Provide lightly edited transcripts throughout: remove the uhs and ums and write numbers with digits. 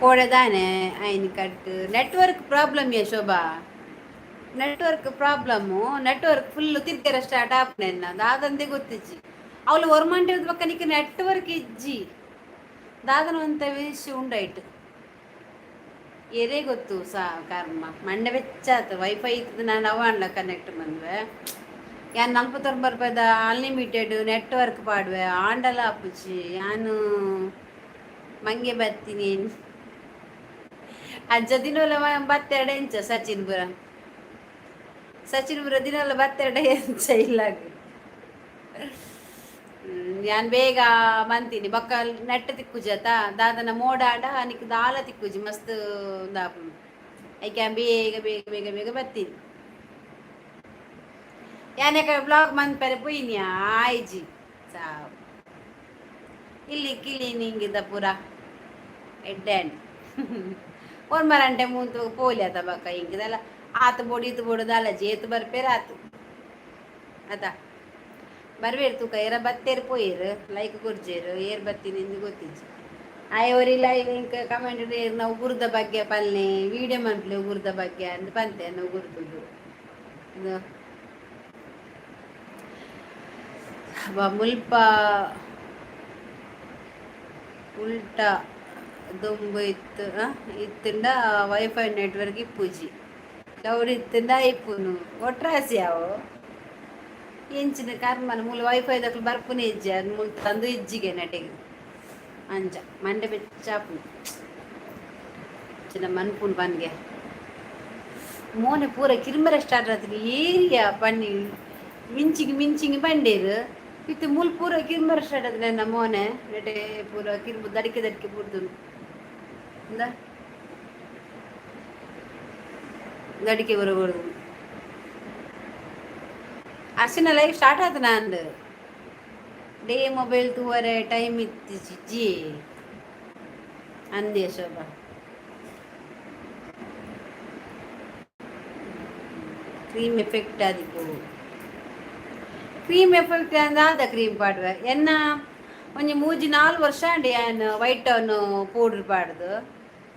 ಪೋಡೆದಾನೆ ಆಯ್ನ cut network problem ಯಾ Shobha network problem network full ತಿರ್ಕೆರ ಸ್ಟಾರ್ಟ್ ಆಪುನೆನ್ನ ದಾದಂದೆ ಗೊತ್ತಿಜ್ಜಿ ಅವಳು ಒರ್ಮಂಟದ ಪಕ್ಕ ನಿಕ್ಕ ನೆಟ್ವರ್ಕ್ ಇಜ್ಜಿ ದಾದನ ಅಂತ ವಿಷಯ ಉಂಡಾಯ್ತು ಎರೆ ಗೊತ್ತು ಸಾ ಕರ್ಮ ಮಂಡೆ ಬೆಚ್ಚಾತು ವೈಫೈ ಇತ್ತು ನಾನು ಅವಾಂಡ್ಲ ಕನೆಕ್ಟ್ ಬಂದ್ವೆ ಯಾನ್ 49 ರೂಪಾಯಿದ ಅನ್ಲಿಮಿಟೆಡ್ ನೆಟ್ವರ್ಕ್ ಪಾಡ್ವೆ ಆಂಡಲ ಆಪುಜಿ ಯಾನು ಮಂಗೆ ಬರ್ತೀನಿ ಅಜ್ಜ ದಿನವಲ್ಲ ಬತ್ತೆರಡು ಇಂಚ ಸಚಿನ್ ಬುರ ದಿನವಲ್ಲ ಬತ್ತೆರಡು ಇಂಚ ಇಲ್ಲಾಗ ಯಾನ್ ಬೇಗ ಬಂತೀನಿ ಬೊಕ್ಕ ನೆಟ್ ತಿಕ್ಕುಜತ ದಾದನ ಮೋಡಾಡ ನಿಕ್ ದಾಲ ತಿಕ್ಕುಜಿ ಮಸ್ತ್ ದಾಪು ಐಕೆ ಬೇಗ ಬೇಗ ಬೇಗ ಬೇಗ ಬರ್ತೀನಿ ಯಾನೆಕ ಬ್ಲಾಗ್ ಮನ್ಪರೆ ಪುಯ್ನ್ಯಾ ಆಯ್ಜಿ ಸಾವು ಇಲ್ಲಿ ಕ್ಲೀನಿಂಗ್ ಇದ್ದ ಪೂರ ಎಡ್ಡೆಂಡ್ ಒಂದು ಮರಂಟೆ ಮುಂತು ಪೋಲಿ ಆತ ಬಕ್ಕ ಹಿಂಗದಲ್ಲ ಆತು ಬೋಡಿ ಇದು ಬೋಡದಲ್ಲ ಜೇತು ಬರ್ಪೇರ ಆತು ಅದ ಬರ್ಬೇರು ತೂಕ ಏರ ಬತ್ತೇರು ಪೋಯಿರು ಲೈಕ್ ಕೊರ್ಜೇರು ಏರ್ ಬತ್ತೀನಿ ಎಂದು ಗೊತ್ತಿಜ್ಜಿ ಆಯವರಿಲ್ಲ ಇಂಕ ಕಮೆಂಟ್ ನಾವು ಗುರ್ದ ಬಗ್ಗೆ ಪಲ್ಲೆ ವೀಡಿಯೋ ಮನ್ಪ್ಲೆ ಗುರ್ದ ಬಗ್ಗೆ ಅಂತ ಪಂತೆ ನಾವು ಗುರ್ದುದು ಇದು ಮುಲ್ಪ ಉಲ್ಟಾ ದುಂಬು ಇತ್ತಿಂದ ವೈಫೈ ನೆಟ್ವರ್ಕ್ ಇಪ್ಪುಜಿ ಕ್ಲೌಡ್ ಇತ್ತಿಂದ ಇಪ್ಪುನು ಒಟ್ರಾಸಿ ಅವು ಎಂಚಿನ ಕರ್ಮನ ಮೂಲ ವೈಫೈ ದಕ್ಲು ಬರ್ಪುನೆ ಇಜ್ಜಿ ಅದು ಮೂಲ ತಂದು ಇಜ್ಜಿಗೆ ನೆಟಿಗೆ ಅಂಚ ಮಂಡೆ ಬೆಚ್ಚಾಪು ಚಿನ್ನ ಮನ್ಪುನ್ ಬನ್ಗೆ ಮೋನೆ ಪೂರ ಕಿರ್ಮರ ಸ್ಟಾರ್ಟ್ ಆತಲಿ ಏರಿಯ ಬನ್ನಿ ಮಿಂಚಿಂಗ್ ಬಂಡೇರು ಇತ್ತು ಮೂಲ ಪೂರ ಕಿರ್ಮರ ಸ್ಟಾರ್ಟ್ ಆತಲೆ ನಮ್ಮ ಮೋನೆ ನೆಟೆ ಪೂರ ಕಿರ್ಬು ದಡಿಕೆ ಬುಡ್ದು ದಡಿಕೆ ಬರಬಾರ್ದು ಅರ್ಶಿನ ಲೈಫ್ ಸ್ಟಾರ್ಟ್ ಆಯ್ತು ನಂದು ಡೇ ಮೊಬೈಲ್ ತೂವರೆ ಟೈಮ್ ಇತ್ತು ಜಿಜ್ಜಿ ಅಂದೆ ಶೋಭಾ ಕ್ರೀಮ್ ಎಫೆಕ್ಟ್ ಆದಿಪ್ಪು ಕ್ರೀಮ್ ಎಫೆಕ್ಟ್ ಅಂದ ಕ್ರೀಮ್ ಪಾಡ್ವೆ ಎನ್ನ ಒಂಜಿ 3-4 ವರ್ಷ ಅಂಡಿ ಯಾನು ವೈಟ್ ಟೌನ್ ಪೌಡ್ರ್ ಪಾಡ್ದು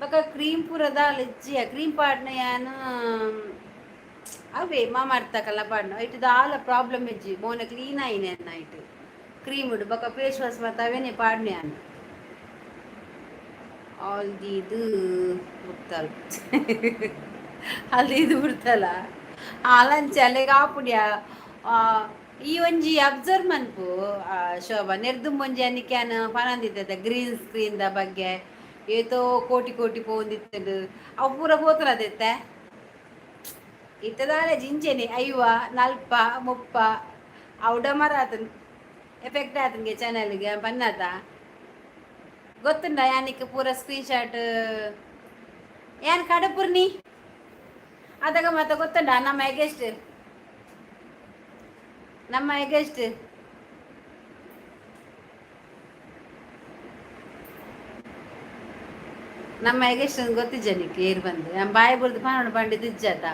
ಬೊಕ ಕ್ರೀಮ್ ಪೂರದ ಲಿಜ್ಜಿಯ ಕ್ರೀಮ್ ಪಾಡ್ನ ಯಾನು ಅವೇ ಮಾಮಾರ್ತಕಲ್ಲ ಪಾಡ್ನ ಐಟು ದಾಲ ಪ್ರಾಬ್ಲಮ್ ಇಜ್ಜಿ ಮೋನೆ ಕ್ಲೀನ್ ಆಯ್ನೆ ಅನ್ನ ಐಟು ಕ್ರೀಮ್ ಉಡು ಬೊಕ ಫೇಸ್ ವಾಶ್ ಮತ್ತು ಅವೇನೆ ಪಾಡ್ನ ಯಾನು ಇದು ಬಿಡ್ತಲ್ಲ ಇದು ಬಿಡ್ತಲ್ಲ ಅಲಂಚಿ ಅಲ್ಲಿಗೆ ಆಪುಡ್ಯ ಈ ಒಂಜಿ ಅಬ್ಸರ್ವ್ ಮನ್ಪು ಶೋಭಾ ನೆರ್ದು ಮುಂಜಿ ಅನ್ನಿಕ್ಯಾನ ಪನಂದಿತ್ತದ ಗ್ರೀನ್ ಸ್ಕ್ರೀನ್ ದ ಬಗ್ಗೆ ಏತೋ ಕೋಟಿ ಪೋಂದಿತ್ತದು ಅವು ಪೂರ ಪೋತಲ ಅದೆತ್ತೆ ಇತ್ತದಾಲೆ ಜಿಂಚೆನೆ ಐವ ನಲ್ಪ ಮುಪ್ಪ ಅವಡ ಮರ ಆತನ್ ಎಫೆಕ್ಟ್ ಆತನ್ಗೆ ಚಾನಲ್ಗೆ ಪನ್ನತ ಗೊತ್ತುಂಡ ಯಾನಿಕ್ ಪೂರ ಸ್ಕ್ರೀನ್ ಶಾಟ್ ಯಾನ್ ಕಡಪುರ್ನಿ ಅದಾಗ ಮತ್ತೆ ಗೊತ್ತುಂಡ ನಮ್ಮ ಎಗೆಸ್ಟ್ ಗೊತ್ತಿಜ್ಜ ನಿಕ್ ಏರ್ ಬಂದು ನಮ್ಮ ಬಾಯಿ ಬುರ್ದು ಪಾನೋಡು ಪಂಡಿದ್ದು ಇಜ್ಜಾತ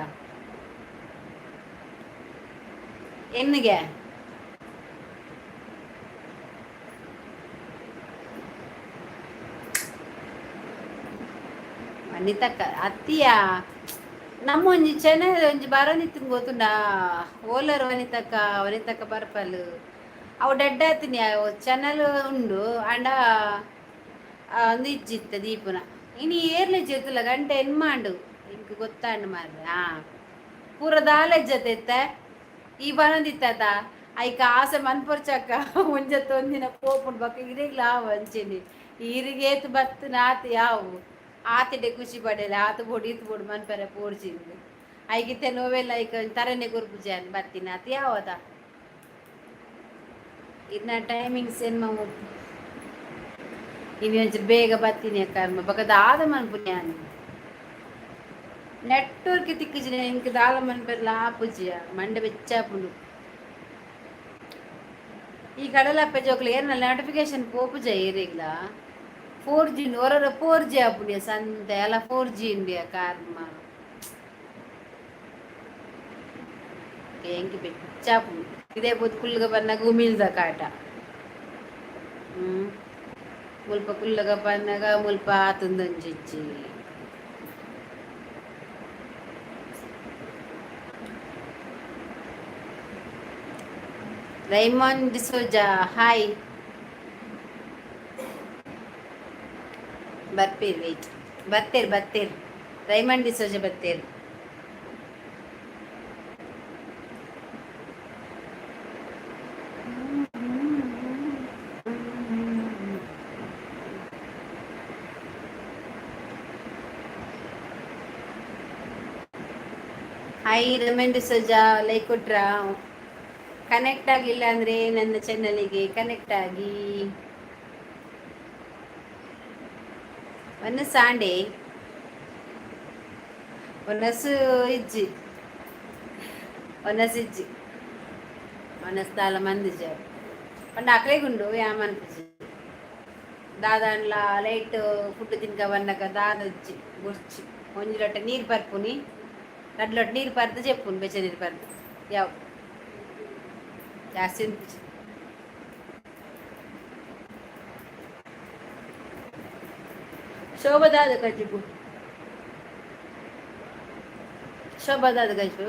ಎನ್ನಿಗೆ ಮಣ್ಣಿತಕ್ಕ ಅತ್ತಿಯ ನಮ್ಮ ಒಂಜಿ ಚೆನ್ನೈ ಒಂಜಿ ಬರೋನಿತ್ತು ಗೊತ್ತುಂಡ ಓಲರ್ ವನಿತಕ್ಕ ಬರ್ಪಲ್ ಅವು ಡೆಡ್ ಆತೀನಿ ಚಾನಲ್ ಉಂಡು ಅಂಡ ಒಂದು ಇಜ್ಜಿತ್ತ ದೀಪುನ ಇನಿ ಏರ್ಲೆ ಜೊತ್ತಲ್ಲ ಗಂಟೆ ಎನ್ ಮಾಡು ಇಂಕ ಗೊತ್ತಾಂಡು ಮಾರ್ರೆ ಪೂರ ದಾಲೆಜ್ಜತ್ತ ಈ ಬರೋದಿತ್ತಾತ ಐಕ ಆಸೆ ಮನ್ಪೊರ್ಚಕ್ಕ ಮುಂಜತ್ತು ಒಂದಿನ ಪೋಪುಂಡು ಬಕ್ಕ ಇರೇಗ್ಲ ಆವು ಅಂಚೆನಿ ಈರಿಗೇತು ಬತ್ತು ನಾತು ಯಾವು ಆತಿಡೆ ಖುಷಿ ಪಡೆಯಲ್ಲ ಆತು ಬೋಡು ಈತು ಬೋಡು ಮನ್ಪರೆ ಪೋಡ್ಚಿಂದು ಐಗಿತ್ತೆ ನೋವೆಲ್ಲ ಐಕ ತರನೆ ಗುರ್ಪುಜಿ ಅನ್ ಬರ್ತೀನಿ ಆತು ಯಾವದ ಇನ್ನ ಟೈಮಿಂಗ್ಸ್ ಏನು ಮಾವು ಇನ್ನು ಒಂಚೂರು ಬೇಗ ಬರ್ತೀನಿ ಅಕ್ಕ ಬಕದ ಆದ ಮನ್ಪುನಿ ನಾನು ನೆಟ್ವರ್ಕ್ ತಿಕ್ಕಿಜಿನ ಇಂಕ ದಾಲ ಮನ್ಪೆರ್ಲ ಆಪುಜಿಯ ಮಂಡೆ ಬೆಚ್ಚಾಪುಂಡು ಈ ಕಡಲಪ್ಪ ಜೋಕ್ಲು ಏರ್ನಲ್ಲ ನೋಟಿಫಿಕೇಶನ್ ಪೋಪುಜ ಏರಿಗ್ಲ 4G ಹೊರ 4G ಆಪುಡಿಯ ಸಂತೆ ಅಲ್ಲ 4G ಇಂಡಿಯ ಕಾರ್ಮ ಹೆಂಗೆ ಬೆಚ್ಚಾಪುಂಡು ಇದೇ ಬದುಕುಲ್ಗ ಬಂದಾಗ ಉಮಿಲ್ದ ಕಾಟ ಮುಲ್ಪ ಕುಲ್ಲಗ ಪನ್ನಗ ಮುಲ್ಪ ಆತುಂದಂಜಿಜ್ಜಿ ರೈಮಾನ್ ಡಿಸೋಜಾ ಹಾಯ್ ಬರ್ತೀರಿ ವೆಯ್ಟ್ ಬರ್ತೀರಿ ರೈಮಂಡ್ ಡಿಸೋಜಾ ಬರ್ತೀರಿ ಹಾಯ್ ರೈಮಂಡ್ ಡಿಸೋಜಾ ಲೈಕ್ ಕೊಟ್ರಾ ಕನೆಕ್ಟ್ ಆಗಿಲ್ಲ ಅಂದರೆ ನನ್ನ ಚಾನಲಿಗೆ ಕನೆಕ್ಟ್ ಆಗಿ ಒನ್ನ ಸಾಂಡೆ ಒನ್ನಸು ಇಜ್ಜಿ ಒನ್ನಸಿಜ್ಜಿ ಒನ್ನಸ್ತಾಲ ಮಂದಿಜ పండు అక్కలేగుండు ఏమనిపించి దాదాంట్లో లైట్ ఫుడ్ తినక వన్నాక దాదొచ్చి గుర్చి కొంచెంట నీరు పరుపుని లడ్లొట్టు నీరు పడితే చెప్పును బెచ్చ నీరు పడితే యావ్ జాస్తి అనిపించి శోభ దాదు కచ్చిపు శోభ దాదు కచ్చు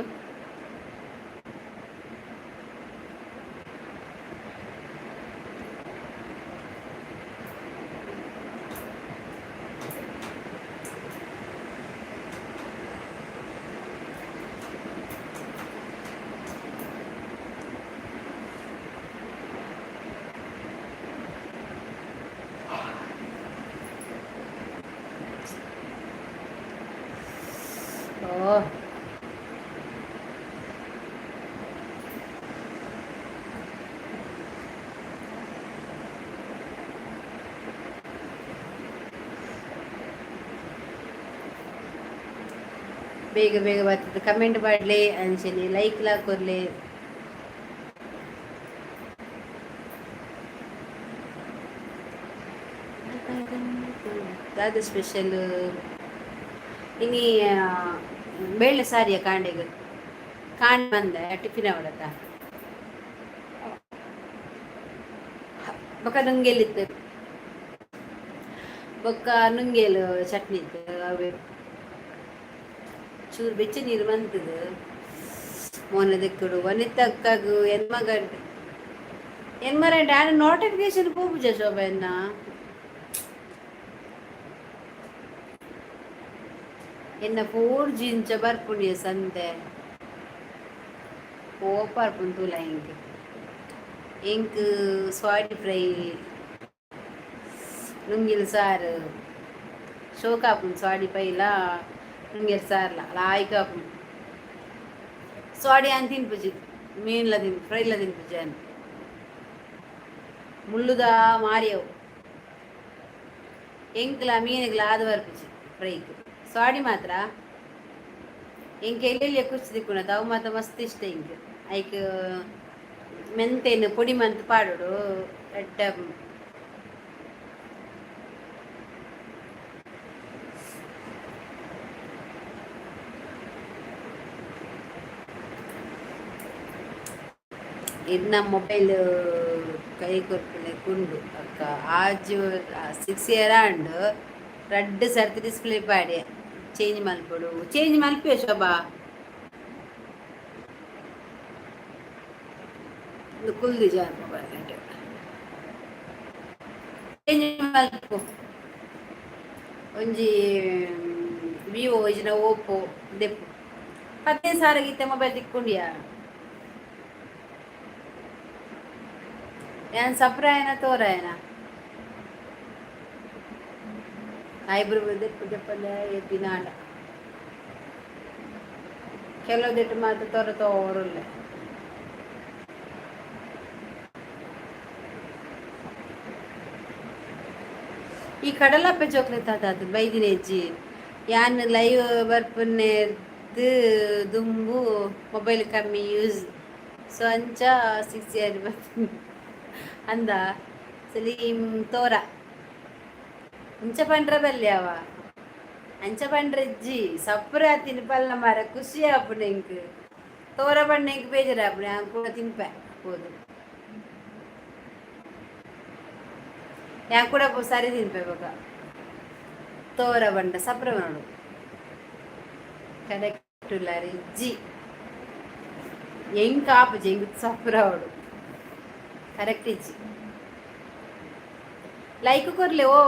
ఓ ಬೇಗ ಬೇಗ ಬರ್ತದೆ ಕಮೆಂಟ್ ಮಾಡಲಿ ಅಂಚನೆ ಲೈಕ್ ಲ ಕೊರ್ಲೆ ಅದು ಸ್ಪೆಷಲ್ ಇನಿ ಬೇಳೆ ಸಾರಿಯ ಕಾಂಡೆಗೆ ಕಾಂಡ್ ಬಂದೆ ಟಿಫಿನ್ ಅವಡತ್ತ ಬೊಕ್ಕ ನುಂಗೇಲಿತ್ತು ಬೊಕ್ಕ ನುಂಗೇಲು ಚಟ್ನಿ ಇತ್ತು ಅವೇ ಚೂರು ಬೆಚ್ಚ ನೀರು ಬಂತದು ಮೊನ್ನದಕ್ಕಡು ಒನಿತಕ್ಕಾಗು ಎನ್ಮಗಂಡು ಎನ್ಮರಂటే ఆయన నోటిఫికేషన్ పూపు శోభన్న ಎನ್ನ ಫೋರ್ ಜಿಂಚ ಬರ್ಪುಂಡಿಯ ಸಂತೆ ಪೋಪರ್ಪುನ್ ತುಲ ಇಂಕ್ ಸ್ವಾಡಿ ಫ್ರೈ ನುಂಗಿಲ್ ಸಾರು ಶೋಕಾಪುನ್ ಸ್ವಾಡಿ ಪೈಲ ನುಂಗಿಲ್ ಸಾರ್ಲ ಲಾಯ್ಕಾಪುನ್ ಸ್ವಾಡಿ ಅಂತ ತಿನ್ಪುಜಿ ಮೀನ್ಲ ತಿನ್ ಫ್ರೈಲ ತಿನ್ಪುಜಿ ಅಂತ ಮುಳ್ಳುದ ಮಾರಿಯವು ಎಂಕ್ಲ ಮೀನುಗ್ಲ ಆದ ಬರ್ಪುಜಿ ಫ್ರೈಕ್ ಸ್ವಾಡಿ ಮಾತ್ರ ಇಂಕ ಎಲ್ಲೆಲ್ಲಿ ಕುಚ್ಚಿ ತಿಕ್ಕುಣದು ಅವು ಮಾತ್ರ ಮಸ್ತ್ ಇಷ್ಟ ಇಂಕ ಐಕ್ ಮೆಂತೆನು ಪೊಡಿ ಮಂತ್ ಪಾಡೋಡು ಎಡ್ಡ ಇದು ನಮ್ಮ ಮೊಬೈಲ್ ಕೈ ಕೊರ್ಪಲೆ ಕುಂಡು ಅಕ್ಕ ಆಜು 6 year ಅಂಡ್ రెడ్ ಸರ್ತಿ ಡಿಸ್ಪ್ಲೇ ಪಾಡಿ ಚೇಂಜ್ ಮಲ್ಪಡು ಚೇಂಜ್ ಮಲ್ಪೆ ಶೋಭಾ ಕುಲ್ದು ಜಾರ ಮೊಬೈಲ್ అంటే ಚೇಂಜ್ ಮಲ್ಪು ಒಂಜಿ ವಿವೋ ಇಜಿನ ಓಪೋ ದೆಪ್ಪು 15,000 ಗೀತೆ ಮೊಬೈಲ್ ತಿಕ್ಕೊಂಡಿಯಾ ಏನ್ ಸಪ್ರಾಯನ ತೋರಾಯನ ಐಬ್ರೋ ದೆಪ್ಪು ದೆಪ್ಪಲ್ಲ ಎದ್ದಿನಾಡ ಕೆಲವು ದೆಟ್ಟು ಮಾತ್ರ ತೋರಲ್ಲ ಈ ಕಡಲಪ್ಪೆ ಚೋಕ್ಲೇಟ್ ಆತಾತು ಬೈದಿನ ಹೆಜ್ಜಿ ಯಾನ್ ಲೈವ್ ಬರ್ಪನ್ನೆರ್ದು ದುಂಬು ಮೊಬೈಲ್ ಕಮ್ಮಿ ಯೂಸ್ ಸೊ ಅಂಚ 6 year ಬರ್ತೀನಿ ಅಂದ ಸಲೀಂ ತೋರ ಅಂಚ ಪಂಡ್ರ ಬಲ್ಲೆ ಅವ ಅಂಚ ಪಂಡ್ರಜ್ಜಿ ಸಪ್ರ ತಿನ್ಪಲ್ಲ ಮರ ಖುಷಿ ಆಪುಣ ಇಂಕ್ ತೋರ ಬಣ್ಣ ಇಂಕ್ ಬೇಜಾರ ಆಪುಣ ಕೂಡ ತಿನ್ಪೆ ಹೋದು ഞാൻ ಕೂಡ ಸರಿ ತಿನ್ಬೇಕು ತೋರ ಬಂಡ ಸಪ್ರ ನೋಡು ಕರೆಕ್ಟ್ ಲಾರಿ ಜಿ ಹೆಂಗ್ ಕಾಪು ಹೆಂಗ್ ಸಪ್ರ ಅವಡು ಕರೆಕ್ಟ್ ಇಜ್ಜಿ ಲೈಕ್ ಕೊರ್ಲೆ ಓ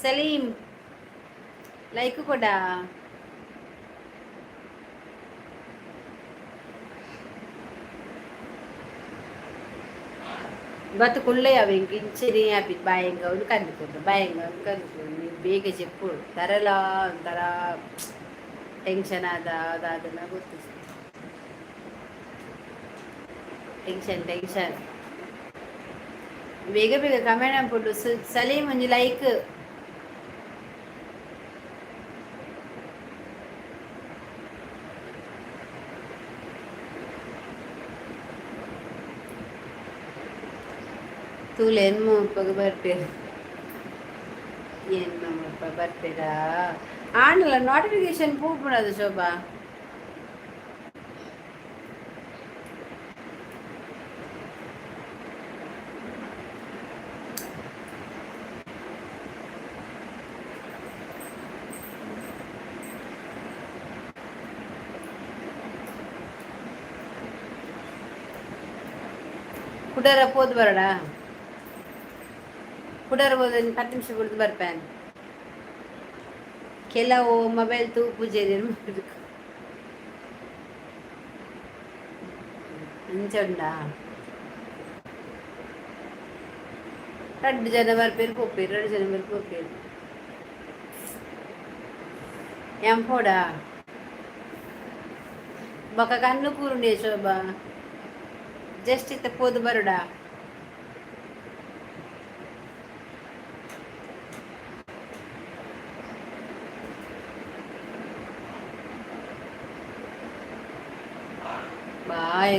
ಸಲೀಂ ಲೈಕ್ ಕೊಡ బతుకుళ్ళే అవి ఇంకించని అవి భయంగా ఉంది కందుకుంటు భయంగా ఉంది కందుకుంటు నీకు ಬೇಗ చెప్పు ధరలా ధర ಟೆನ್ಷನ್ ಅದನ್ನ ಗೊತ್ತು ಟೆನ್ಷನ್ ಬೇಗ ಬೇಗ ಕಮೆಂಟ್ ಅನ್ಬಿಟ್ಟು ಸಲೀಮ್ ಒಂಜಿ ಲೈಕ್ ತೂಲೆ ಹೆಣ್ಮಪ್ಪಾಗ ಬರ್ಪೇರ ಹೆಣ್ಮಪ್ಪ ಬರ್ಪೇರಾ ಆಣಲ್ಲ ನೋಟಿಫಿಕೇಶನ್ ಪೂಪುಣದು ಶೋಭಾ ಕುಡರ ಪೋದು ಬರಡ ಕುಡರ ಹೋದ 10 ನಿಮಿಷ ಬಿಡ್ದು ಬರ್ಪೇನ್ ಕೆಲವು ಮೊಬೈಲ್ ತೂಪು ಜೇರಿ ಅಂಚುಂಡಾ 2 ಜನ ಬರ್ಪೇರು ಪೋಪೇರು 2 ಜನ ಬರ್ಪು ಪೋಪೇರು ఏం పోడా బొక్క కన్ను కూరుండే శోభ జస్ట్ ఇత పోదు బరుడా బాయ్